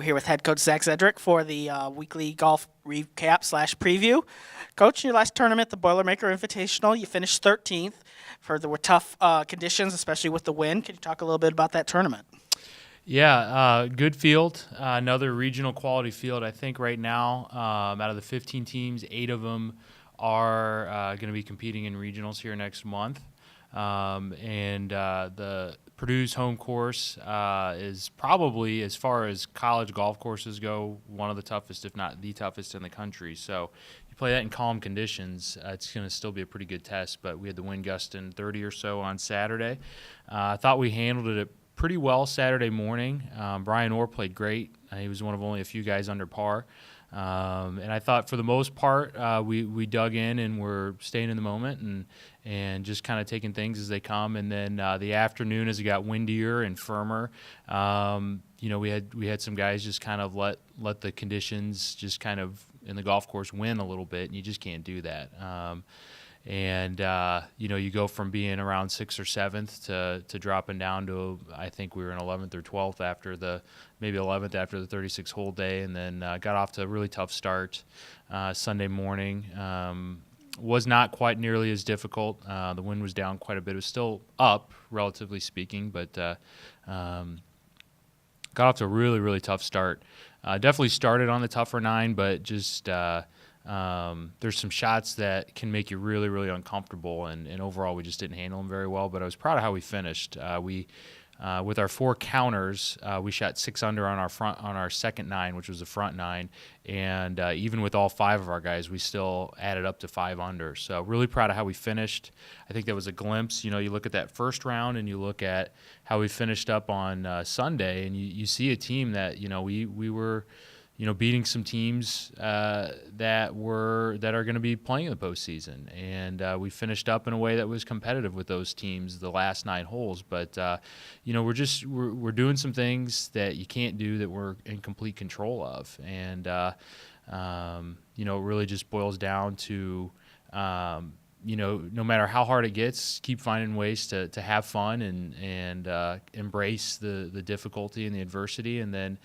We're here with head coach Zach Zedrick for the weekly golf recap/preview. Coach, in your last tournament, the Boilermaker Invitational, you finished 13th. Heard there were tough conditions, especially with the wind. Could you talk a little bit about that tournament? Yeah, good field, another regional quality field. I think right now, out of the 15 teams, 8 of them are going to be competing in regionals here next month. The Purdue's home course is probably, as far as college golf courses go, one of the toughest, if not the toughest in the country. So you play that in calm conditions, it's going to still be a pretty good test. But we had the wind gusting 30 or so on Saturday. I thought we handled it pretty well Saturday morning. Brian Orr played great. He was one of only a few guys under par. And I thought for the most part we dug in and were staying in the moment and just kind of taking things as they come. And then the afternoon, as it got windier and firmer, we had some guys just kind of let the conditions just kind of in the golf course win a little bit, and you just can't do that. You go from being around 6th or 7th to dropping down to, I think we were in 11th or 12th maybe 11th after the 36-hole day, and then got off to a really tough start Sunday morning. Was not quite nearly as difficult. The wind was down quite a bit. It was still up, relatively speaking, but got off to a really, really tough start. Definitely started on the tougher 9, but just there's some shots that can make you really, really uncomfortable, and overall we just didn't handle them very well. But I was proud of how we finished. With our 4 counters, we shot 6 under on our second 9, which was the front 9, and even with all 5 of our guys, we still added up to 5 under. So really proud of how we finished. I think that was a glimpse. You look at that first round and you look at how we finished up on Sunday, and you see a team that we were beating some teams that are going to be playing in the postseason, and we finished up in a way that was competitive with those teams the last 9 holes. But we're doing some things that you can't do that we're in complete control of, and it really just boils down to no matter how hard it gets, keep finding ways to have fun and embrace the difficulty and the adversity, and then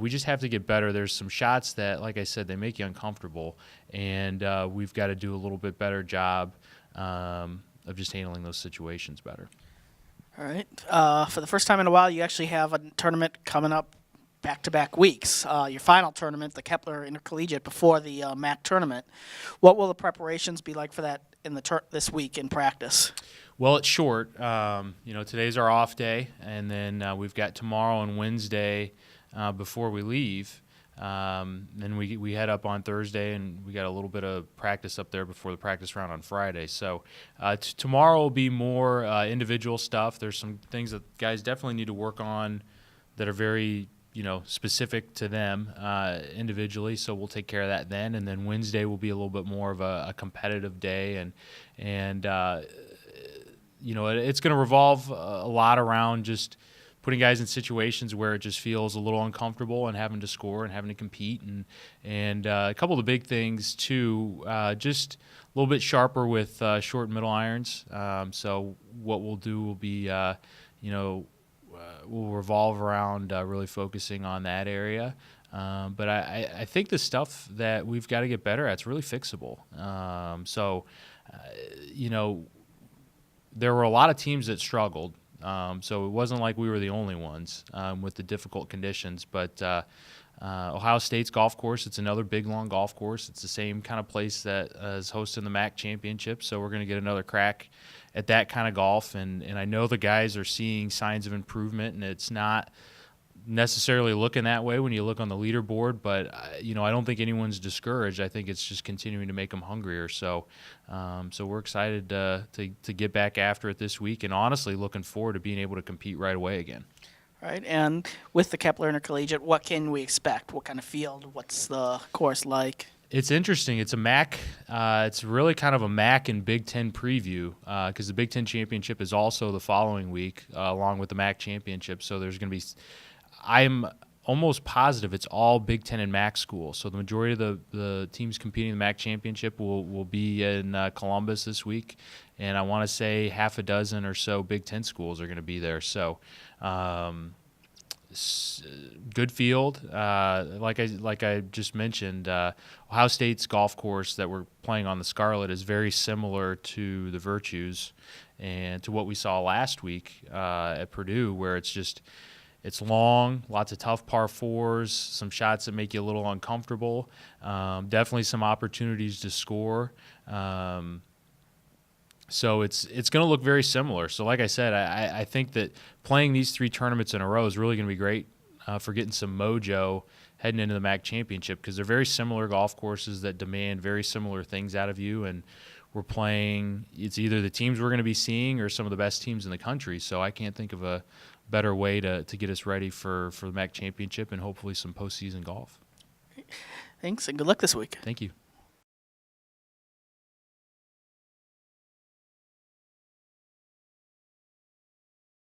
we just have to get better. There's some shots that, like I said, they make you uncomfortable, and we've got to do a little bit better job of just handling those situations better. All right. For the first time in a while, you actually have a tournament coming up back-to-back weeks. Your final tournament, the Kepler Intercollegiate, before the MAC tournament. What will the preparations be like for that in this week in practice? Well, it's short. Today's our off day, and then we've got tomorrow and Wednesday before we leave. Then we head up on Thursday, and we got a little bit of practice up there before the practice round on Friday. So tomorrow will be more individual stuff. There's some things that guys definitely need to work on that are very specific to them individually, so we'll take care of that then. And then Wednesday will be a little bit more of a competitive day, and it's going to revolve a lot around just putting guys in situations where it just feels a little uncomfortable and having to score and having to compete, and a couple of the big things too, just a little bit sharper with short and middle irons. So what we'll do will be will revolve around really focusing on that area. But I think the stuff that we've got to get better at is really fixable. There were a lot of teams that struggled. So it wasn't like we were the only ones with the difficult conditions. But Ohio State's golf course, it's another big, long golf course. It's the same kind of place that is hosting the MAC championship. So we're going to get another crack at that kind of golf, and I know the guys are seeing signs of improvement, and it's not necessarily looking that way when you look on the leaderboard, but I don't think anyone's discouraged. I think it's just continuing to make them hungrier. So we're excited to get back after it this week, and honestly looking forward to being able to compete right away again. Right, and with the Kepler Intercollegiate, what can we expect? What kind of field? What's the course like? It's interesting. It's a MAC. It's really kind of a MAC and Big Ten preview because the Big Ten championship is also the following week along with the MAC championship. So there's going to be – I'm almost positive it's all Big Ten and MAC schools. So the majority of the teams competing in the MAC championship will be in Columbus this week. And I want to say half a dozen or so Big Ten schools are going to be there. So good field. Like I just mentioned, Ohio State's golf course that we're playing on, the Scarlet, is very similar to the Virtues and to what we saw last week at Purdue, where it's long, lots of tough par fours, some shots that make you a little uncomfortable, definitely some opportunities to score. So it's going to look very similar. So like I said, I think that playing these 3 tournaments in a row is really going to be great for getting some mojo heading into the MAC championship, because they're very similar golf courses that demand very similar things out of you. And we're playing, it's either the teams we're going to be seeing or some of the best teams in the country. So I can't think of a better way to get us ready for the MAC championship and hopefully some postseason golf. Thanks, and good luck this week. Thank you.